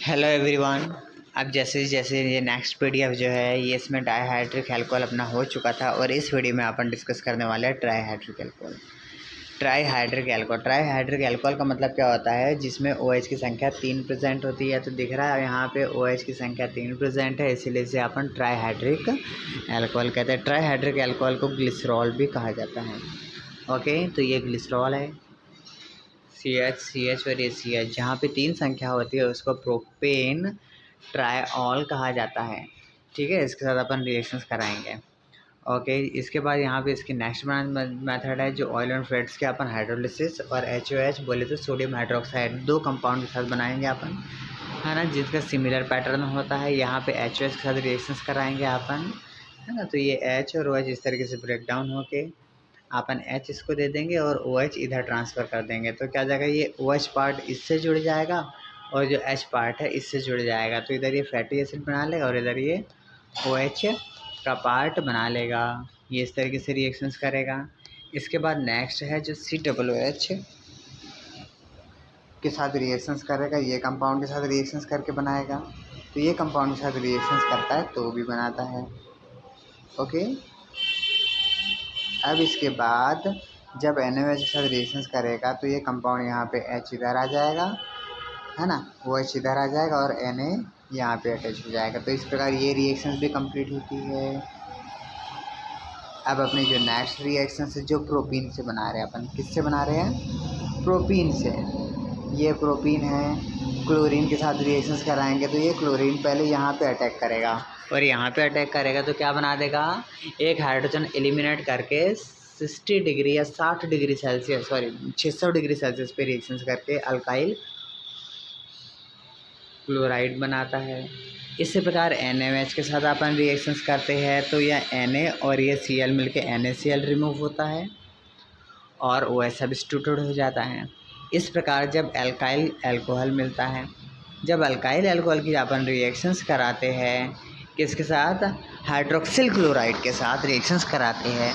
Hello everyone. अब जैसे जैसे ये नेक्स्ट पीडीएफ जो है ये इसमें डाईहाइड्रिक अल्कोहल अपना हो चुका था और इस वीडियो में अपन डिस्कस करने वाले हैं ट्राईहाइड्रिक अल्कोहल। ट्राईहाइड्रिक अल्कोहल का मतलब क्या होता है, जिसमें OH की संख्या 3 प्रेजेंट होती है। तो दिख रहा है यहाँ पे OH की संख्या 3 प्रेजेंट है, इसीलिए इसे अपन ट्राईहाइड्रिक अल्कोहल कहते हैं। ट्राईहाइड्रिक अल्कोहल को ग्लिसरॉल भी कहा जाता है। ओके, तो ये ग्लिसरॉल है, CH और ये CH, जहाँ पे 3 संख्या होती है उसको प्रोपेन ट्राईऑल कहा जाता है। ठीक है, इसके साथ अपन रिएक्शंस कराएंगे। ओके, इसके बाद यहाँ पे इसकी नेक्स्ट मेथड है जो ऑयल एंड फैट्स के अपन हाइड्रोलिसिस और HOH बोले तो सोडियम हाइड्रोक्साइड, दो कंपाउंड के साथ बनाएंगे अपन, है ना, जिसका सिमिलर पैटर्न होता है। यहाँ पे HOH के साथ रिएक्शंस कराएंगे अपन, है ना। तो ये H और OH इस तरीके से ब्रेक डाउन होके अपन H इसको दे देंगे और OH इधर ट्रांसफ़र कर देंगे। तो क्या जाएगा, ये OH पार्ट इससे जुड़ जाएगा और जो H पार्ट है इससे जुड़ जाएगा। तो इधर ये फैटी एसिड बना लेगा और इधर ये OH का पार्ट बना लेगा। ये इस तरीके से रिएक्शंस करेगा। इसके बाद नेक्स्ट है जो COOH के साथ रिएक्शंस करेगा, ये कंपाउंड के साथ रिएक्शंस करके बनाएगा। तो ये कंपाउंड के साथ रिएक्शंस करता है तो भी बनाता है। ओके, अब इसके बाद जब NaOH के साथ रिएक्शंस करेगा तो ये कंपाउंड यहाँ पे H इधर आ जाएगा, है ना, OH इधर आ जाएगा और Na यहाँ पे अटैच हो जाएगा। तो इस प्रकार ये रिएक्शंस भी कंप्लीट होती है। अब अपनी जो नेक्स्ट रिएक्शन है जो प्रोपीन से बना रहे हैं अपन, किससे बना रहे हैं, प्रोपीन से। ये प्रोपीन है, क्लोरीन के साथ रिएक्शंस कराएंगे तो ये क्लोरीन पहले यहाँ पे अटैक करेगा और यहाँ पे अटैक करेगा तो क्या बना देगा, एक हाइड्रोजन एलिमिनेट करके 60 डिग्री या 60 डिग्री सेल्सियस 600 डिग्री सेल्सियस पे रिएक्शंस करके अल्काइल क्लोराइड बनाता है। इसी प्रकार NaOH के साथ अपन रिएक्शंस करते हैं तो यह Na और ये Cl मिलके NaCl रिमूव होता है और OH सब्स्टिट्यूटेड हो जाता है। इस प्रकार जब अल्काइल अल्कोहल मिलता है, जब अल्काइल अल्कोहल की अपन रिएक्शंस कराते हैं किसके साथ, हाइड्रोक्सिल क्लोराइड के साथ रिएक्शंस कराते हैं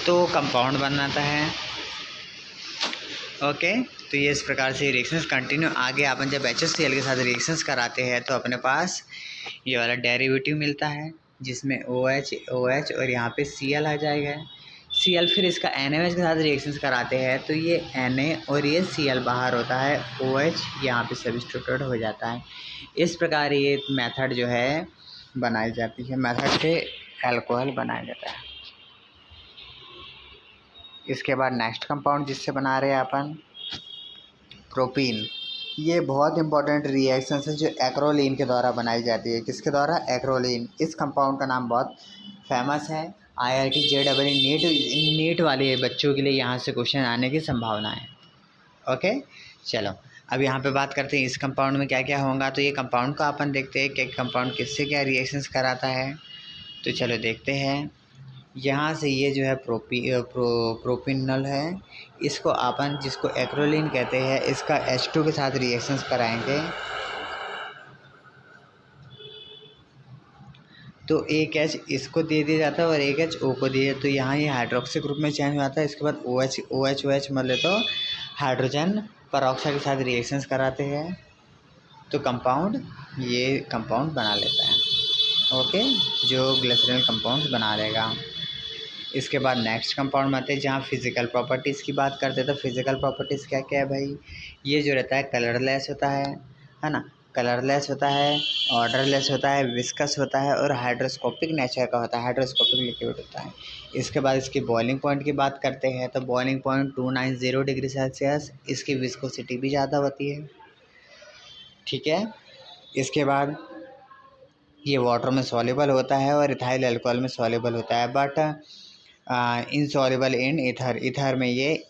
तो कंपाउंड बनाता है। ओके, तो ये इस प्रकार से रिएक्शंस कंटिन्यू आगे अपन जब HCl के साथ रिएक्शंस कराते हैं तो अपने पास ये वाला डेरिवेटिव मिलता है जिसमें OH और यहाँ पे Cl आ जाएगा। Cl फिर इसका NaOH के साथ रिएक्शंस कराते हैं तो ये Na और ये Cl बाहर होता है, OH यहाँ पे सब्स्टिट्यूटेड हो जाता है। इस प्रकार ये मेथड जो है बनाई जाती है, मेथड से अल्कोहल बनाया जाता है। इसके बाद नेक्स्ट कंपाउंड जिससे बना रहे हैं अपन, प्रोपीन। ये बहुत इंपॉर्टेंट रिएक्शन है जो एक्रोलीन के द्वारा बनाई जाती है। किसके द्वारा, एक्रोलीन। इस कंपाउंड का नाम बहुत फेमस है, IIT JEE नीट वाले बच्चों के लिए यहाँ से क्वेश्चन आने की संभावना है। ओके, चलो अब यहाँ पे बात करते हैं इस कंपाउंड में क्या क्या होगा। तो ये कंपाउंड का अपन देखते हैं कि कंपाउंड किससे क्या रिएक्शंस कराता है। तो चलो देखते हैं। यहाँ से ये जो है प्रोपिनल है, इसको अपन जिसको एक्रोलीन कहते हैं, इसका H2 के साथ रिएक्शंस कराएंगे तो एक H इसको दे दिया जाता है और एक H O को दिया, तो यहाँ ये हाइड्रोक्सी ग्रुप में चेंज हो जाता है। इसके बाद OH मतलब तो हाइड्रोजन परऑक्साइड के साथ रिएक्शंस कराते हैं तो ये कंपाउंड बना लेता है। ओके, जो ग्लिसरॉल कंपाउंड बना लेगा। इसके बाद नेक्स्ट कंपाउंड में आते हैं जहाँ फिज़िकल प्रॉपर्टीज़ की बात करते हैं। तो फिज़िकल प्रॉपर्टीज़ क्या क्या है भाई, ये जो रहता है कलरलेस होता है ना, कलरलेस होता है, ऑर्डरलेस होता है, विस्कस होता है और हाइड्रोस्कोपिक नेचर का होता है, हाइड्रोस्कोपिक लिक्विड होता है। इसके बाद इसकी बॉइलिंग पॉइंट की बात करते हैं तो बॉइलिंग पॉइंट 290 डिग्री सेल्सियस, इसकी विस्कोसिटी भी ज़्यादा होती है। ठीक है, इसके बाद ये वाटर में सॉल्युबल होता है और इथाइल अल्कोहल में सॉल्युबल होता है, बट इनसॉल्युबल इन ईथर में ये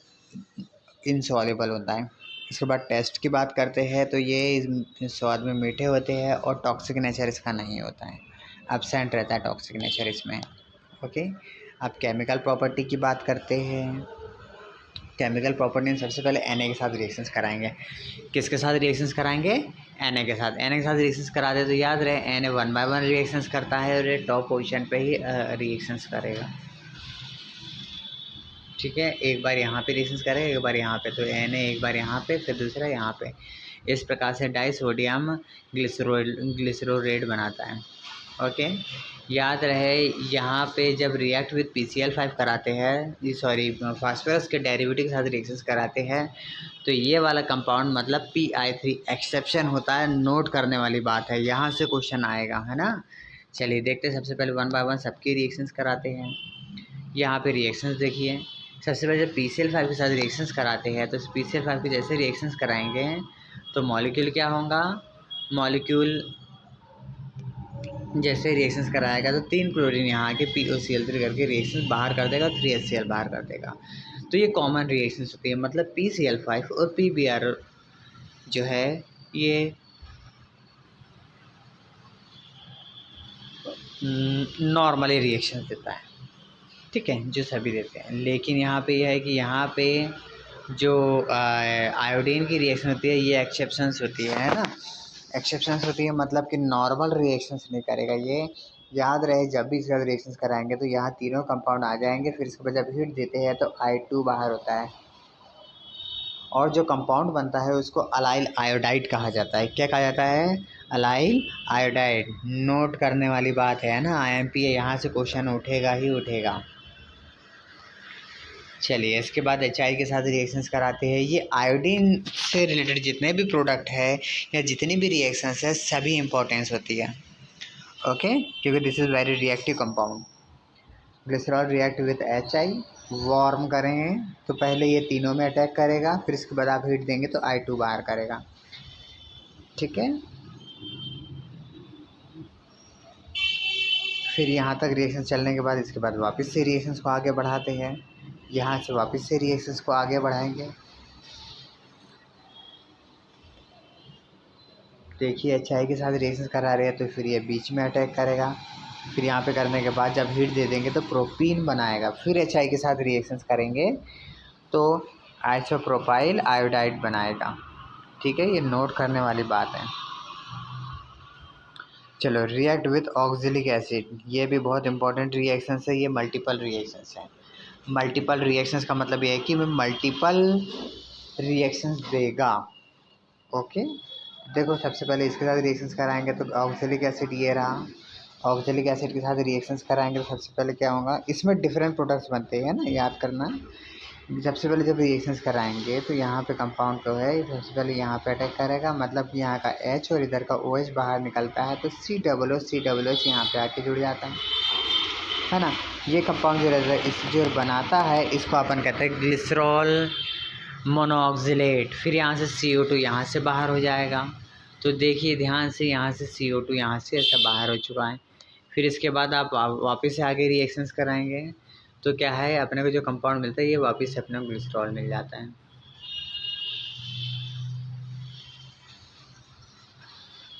इनसॉल्युबल होता है। इसके बाद टेस्ट की बात करते हैं तो ये स्वाद में मीठे होते हैं और टॉक्सिक नेचर इसका नहीं होता है, एब्सेंट रहता है टॉक्सिक नेचर इसमें। ओके, अब केमिकल प्रॉपर्टी की बात करते हैं। केमिकल प्रॉपर्टी में सबसे पहले Na के साथ रिएक्शंस कराएंगे। किसके साथ रिएक्शंस कराएंगे, Na के साथ। Na के साथ रिएक्शंस कराते तो याद रहे Na 1 by 1 रिएक्शंस करता है और ये टॉप पोजीशन पे ही रिएक्शंस करेगा। ठीक है, एक बार यहाँ पे रिएक्शंस करेगा, एक बार यहाँ पे, तो Na एक बार यहाँ पे फिर दूसरा यहाँ पे। इस प्रकार से डाइसोडियम ग्लिसरोलेट बनाता है। ओके, याद रहे यहाँ पे जब रिएक्ट विद PCl5 कराते हैं, सॉरी फास्फोरस के डेरिवेटिव के साथ रिएक्शंस कराते हैं, तो ये वाला कंपाउंड मतलब PI3 एक्सेप्शन होता है। नोट करने वाली बात है, यहाँ से क्वेश्चन आएगा, है ना। चलिए देखते हैं, सबसे पहले 1 बाय 1 सबकी रिएक्शंस कराते हैं। यहाँ पे रिएक्शंस देखिए, सबसे पहले जब PCl5 के साथ रिएक्शंस कराते हैं तो PCl5 के जैसे रिएक्शंस कराएंगे तो मॉलिक्यूल क्या होगा, मॉलिक्यूल जैसे रिएक्शंस कराएगा तो 3 क्लोरीन यहाँ के POCl3 करके रिएक्शंस बाहर कर देगा, 3HCl बाहर कर देगा। तो ये कॉमन रिएक्शंस होती है, मतलब PCl5 और PBr जो है ये नॉर्मली रिएक्शन देता है, ठीक है, जो सभी देते हैं। लेकिन यहाँ पे यह है कि यहाँ पे जो आयोडीन की रिएक्शन होती है ये एक्सेप्शंस होती है ना, एक्सेप्शंस होती है, मतलब कि नॉर्मल रिएक्शंस नहीं करेगा ये। याद रहे जब भी इसका रिएक्शंस कराएंगे तो यहाँ तीनों कंपाउंड आ जाएंगे, फिर इसके बाद जब हीट देते हैं तो I2 बाहर होता है और जो कंपाउंड बनता है उसको अलाइल आयोडाइड कहा जाता है। क्या कहा जाता है, अलाइल आयोडाइड। नोट करने वाली बात है ना, IMP है, यहाँ से क्वेश्चन उठेगा ही उठेगा। चलिए इसके बाद HI के साथ रिएक्शंस कराते हैं। ये आयोडीन से रिलेटेड जितने भी प्रोडक्ट है या जितनी भी रिएक्शंस है सभी इंपॉर्टेंस होती है, ओके, क्योंकि this is very reactive compound. Glycerol react with HI, warm करेंगे तो पहले ये तीनों में अटैक करेगा, फिर इसके बाद आप हीट देंगे तो I2 बाहर करेगा, ठीक है। फिर यहाँ तक रिएक्शन चलने के बाद इसके बाद वापस से रिएक्शंस को आगे बढ़ाते हैं, यहाँ से वापस से रिएक्शंस को आगे बढ़ाएंगे। देखिए HI के साथ रिएक्शंस करा रहे हैं तो फिर ये बीच में अटैक करेगा, फिर यहाँ पे करने के बाद जब हीट दे देंगे तो प्रोपीन बनाएगा, फिर HI के साथ रिएक्शंस करेंगे तो आइसोप्रोपाइल आयोडाइड बनाएगा, ठीक है, ये नोट करने वाली बात है। चलो रिएक्ट विथ ऑक्जेलिक एसिड, ये भी बहुत इंपॉर्टेंट रिएक्शंस है, ये मल्टीपल रिएक्शंस हैं। मल्टीपल रिएक्शंस का मतलब ये है कि मैं मल्टीपल रिएक्शंस देगा, ओके। देखो सबसे पहले इसके साथ रिएक्शंस कराएंगे तो ऑक्जेलिक एसिड ये रहा, ऑक्जेलिक एसिड के साथ रिएक्शंस कराएंगे तो सबसे पहले क्या होगा, इसमें डिफरेंट प्रोडक्ट्स बनते हैं ना, याद करना। सबसे पहले जब रिएक्शंस कराएंगे तो यहाँ पे कंपाउंड जो है सबसे पहले यहाँ पे अटैक करेगा, मतलब कि यहाँ का H और इधर का OH बाहर निकलता है तो COOH यहाँ पे आके जुड़ जाता है ना। ये कंपाउंड जो बनाता है इसको अपन कहते हैं ग्लिसरॉल मोनोऑक्सिलेट। फिर यहाँ से CO2 यहाँ से बाहर हो जाएगा, तो देखिए ध्यान से यहाँ से CO2 यहाँ से ऐसा बाहर हो चुका है। फिर इसके बाद आप वापस से आगे रिएक्शंस कराएंगे तो क्या है, अपने को जो कंपाउंड मिलता है ये वापस से अपने को ग्लिसरॉल मिल जाता है,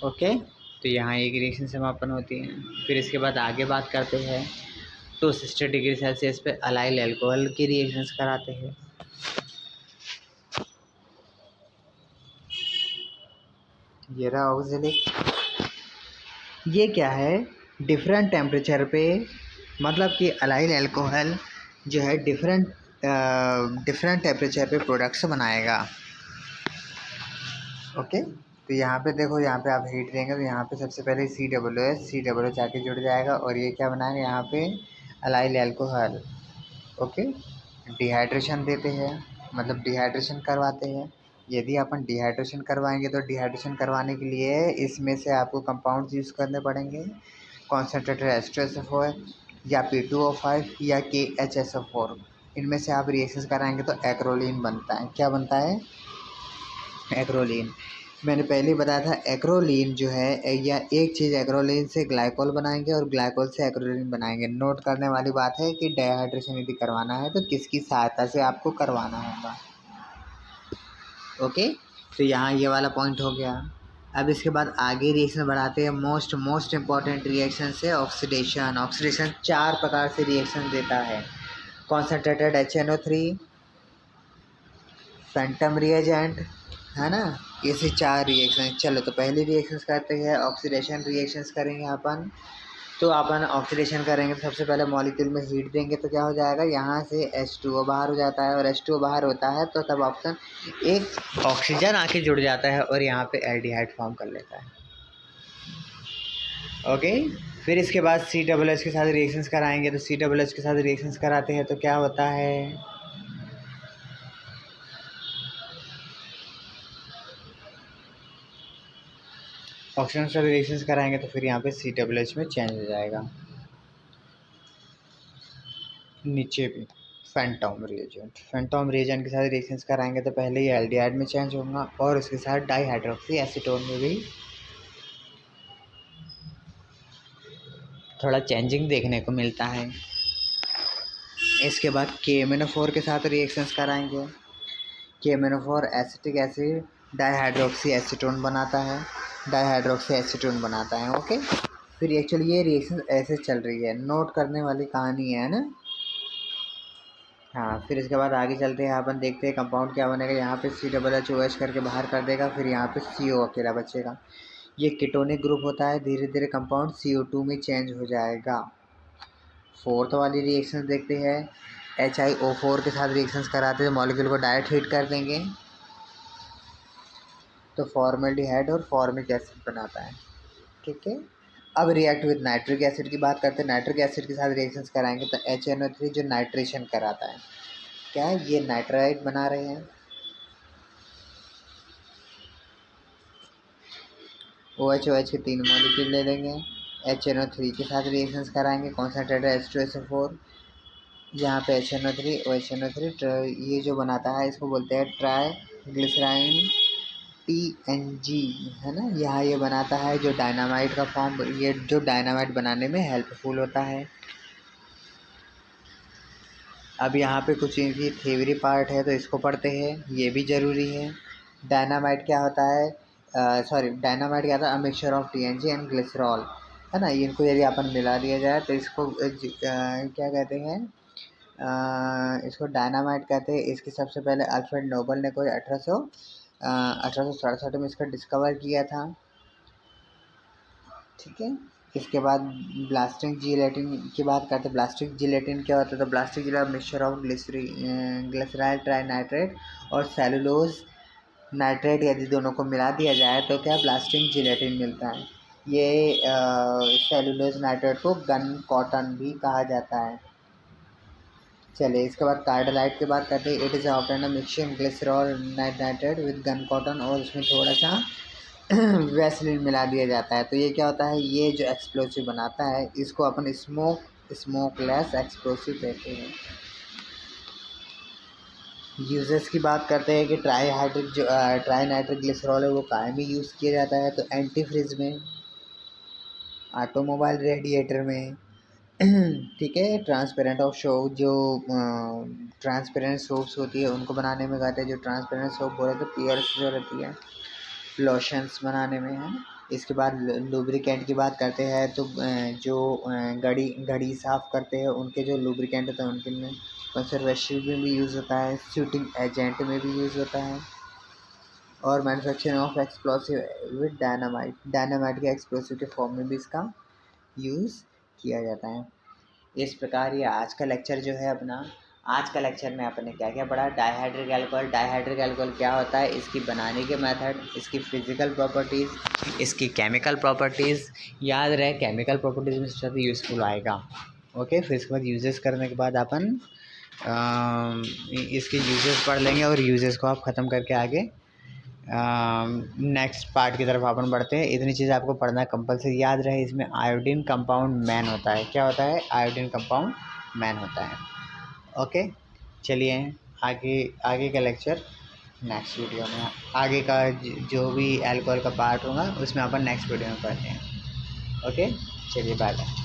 ओके। तो यहाँ एक रिएक्शन समापन होती है। फिर इसके बाद आगे बात करते हैं 260 डिग्री सेल्सियस पे अलाइल अल्कोहल की रिएक्शंस कराते हैं। ये रहा ऑक्जेलिक, ये क्या है, डिफरेंट टेम्परेचर पे, मतलब कि अलाइल अल्कोहल जो है डिफरेंट टेम्परेचर पे प्रोडक्ट्स बनाएगा, ओके। तो यहाँ पे देखो, यहाँ पे आप हीट देंगे तो यहाँ पे सबसे पहले COOH आके जुड़ जाएगा और ये क्या बनाएगा यहाँ पे, अलाइल अल्कोहल, ओके। डिहाइड्रेशन देते हैं, मतलब डिहाइड्रेशन करवाते हैं। यदि अपन डिहाइड्रेशन करवाएंगे तो डिहाइड्रेशन करवाने के लिए इसमें से आपको कंपाउंड्स यूज़ करने पड़ेंगे, कॉन्सेंट्रेटेड H2SO4 या P2O5 या KHSO4। इनमें से आप रिएक्शंस कराएंगे तो एक्रोलीन बनता है। क्या बनता है, एक्रोलीन। मैंने पहले ही बताया था एक्रोलीन जो है, या एक चीज़ एक्रोलीन से ग्लाइकोल बनाएंगे और ग्लाइकोल से एक्रोलीन बनाएंगे। नोट करने वाली बात है कि डिहाइड्रेशन यदि करवाना है तो किसकी सहायता से आपको करवाना होगा, ओके। तो यहाँ ये वाला पॉइंट हो गया। अब इसके बाद आगे रिएक्शन बढ़ाते हैं। मोस्ट इम्पॉर्टेंट रिएक्शन है ऑक्सीडेशन। ऑक्सीडेशन 4 प्रकार से रिएक्शन देता है, कॉन्सेंट्रेटेड HNO3, फैंटम रिएजेंट, है ना, ये से 4 रिएक्शन। चलो तो पहली रिएक्शंस करते हैं, ऑक्सीडेशन रिएक्शंस करेंगे अपन। तो अपन ऑक्सीडेशन करेंगे तो सबसे पहले मॉलिक्यूल में हीट देंगे तो क्या हो जाएगा, यहाँ से H2O बाहर हो जाता है, और H2O बाहर होता है तो तब ऑप्शन एक ऑक्सीजन आके जुड़ जाता है और यहाँ पे एल्डिहाइड फॉर्म कर लेता है। ओके, फिर इसके बाद COOH के साथ रिएक्शंस कराएंगे तो COOH के साथ रिएक्शंस कराते हैं तो क्या होता है, ऑक्सीजन के साथ रिएक्शंस कराएंगे तो फिर यहाँ पे COOH में चेंज हो जाएगा। नीचे भी फैंटोम रिएजेंट के साथ रिएक्शंस कराएंगे तो पहले ये एल्डिहाइड में चेंज होगा और उसके साथ डाईहाइड्रोक्सी एसीटोन में भी थोड़ा चेंजिंग देखने को मिलता है। इसके बाद KMnO4 के साथ रिएक्शंस कराएंगे। KMnO4 acetic acid dihydroxy acetone बनाता है, ओके। फिर एक्चुअली ये रिएक्शन ऐसे चल रही है, नोट करने वाली कहानी है ना। हाँ, फिर इसके बाद आगे चलते हैं, अपन देखते हैं कंपाउंड क्या बनेगा। यहाँ पे COOH करके बाहर कर देगा, फिर यहाँ पे CO अकेला बचेगा। ये कीटोनिक ग्रुप होता है, धीरे धीरे कंपाउंड CO2 में चेंज हो जाएगा। फोर्थ वाली रिएक्शन देखते हैं, HiO4 के साथ रिएक्शंस कराते हैं, मॉलिक्यूल को डायरेक्ट हीट कर देंगे तो फॉर्मेल्डिहाइड और फॉर्मिक एसिड बनाता है, ठीक है। अब रिएक्ट विद नाइट्रिक एसिड की बात करते हैं। नाइट्रिक एसिड के साथ रिएक्शंस कराएंगे तो HNO3 जो नाइट्रेशन कराता है, क्या है, ये नाइट्राइड बना रहे हैं। OH के 3 मॉलिक्यूल ले लेंगे, HNO3 के साथ रिएक्शंस कराएंगे, कॉन्सेंट्रेटेड H2SO4, यहाँ पे HNO3 OHNO3 ये जो बनाता है इसको बोलते हैं ट्राईग्लिसराइन TNG, है ना। यहाँ ये बनाता है जो डायनामाइट का फॉर्म, ये जो डायनामाइट बनाने में हेल्पफुल होता है। अब यहाँ पे कुछ इनकी थ्योरी पार्ट है तो इसको पढ़ते हैं, ये भी ज़रूरी है। डायनामाइट क्या होता है, डायनामाइट क्या था, mixture of TNG and glycerol, है ना। इनको यदि अपन मिला दिया जाए तो इसको क्या कहते हैं, इसको डायनामाइट कहते हैं। इसकी सबसे पहले अल्फ्रेड नोबल ने कोई 1867 में इसका डिस्कवर किया था, ठीक है। इसके बाद ब्लास्टिक जिलेटिन की बात करते हैं। ब्लास्टिक जिलेटिन क्या होता है, तो blasting gelatin mixture of glyceryl trinitrate और सेलुलोज नाइट्रेट यदि दोनों को मिला दिया जाए तो क्या ब्लास्टिक जिलेटिन मिलता है। ये सेलुलोज नाइट्रेट को गन कॉटन भी कहा जाता है। चलिए, इसके बाद कार्डेलाइट की बात करते हैं। It is obtain mixture glycerol nitrate with gun cotton, और उसमें थोड़ा सा वैसलीन मिला दिया जाता है। तो ये क्या होता है, ये जो एक्सप्लोसिव बनाता है इसको अपन स्मोकलेस एक्सप्लोसिव कहते हैं। यूजेस की बात करते हैं कि ट्राईनाइट्रिक ग्लिसरॉल है वो काहे में यूज़ किया जाता है, तो एंटी फ्रिज में, ऑटोमोबाइल रेडिएटर में, ठीक है। ट्रांसपेरेंट ऑफ सोप, जो ट्रांसपेरेंट सोप्स होती है उनको बनाने में कहते हैं। जो ट्रांसपेरेंट सोप बोले तो पियर्स जो रहती है, लोशंस बनाने में, है। इसके बाद लुब्रिकेंट की बात करते हैं तो जो घड़ी साफ़ करते हैं उनके जो लुब्रिकेंट होते हैं उनके में कंजर्वेशन में भी यूज़ होता है, शूटिंग एजेंट में भी यूज़ होता है, और manufacturing of explosive with dynamite के एक्सप्लोसिव के फॉर्म में भी इसका यूज़ किया जाता है। इस प्रकार ये आज का लेक्चर जो है अपना, आज का लेक्चर में आपने क्या क्या पढ़ा। डाइहाइड्रिक अल्कोहल क्या होता है, इसकी बनाने के मेथड, इसकी फिजिकल प्रॉपर्टीज़, इसकी केमिकल प्रॉपर्टीज़, याद रहे केमिकल प्रॉपर्टीज़ में सबसे ज़्यादा यूज़फुल आएगा, ओके। फिर इसके बाद यूजेस करने के बाद अपन इसके यूजेस पढ़ लेंगे और यूजेस को आप ख़त्म करके आगे नेक्स्ट पार्ट की तरफ अपन बढ़ते हैं। इतनी चीज़ आपको पढ़ना कंपलसरी, याद रहे। इसमें आयोडीन कंपाउंड मैन होता है, क्या होता है, आयोडीन कंपाउंड मैन होता है, ओके। चलिए आगे का लेक्चर नेक्स्ट वीडियो में, आगे का जो भी अल्कोहल का पार्ट होगा उसमें अपन नेक्स्ट वीडियो में पढ़ते हैं, ओके। चलिए बाय बाय।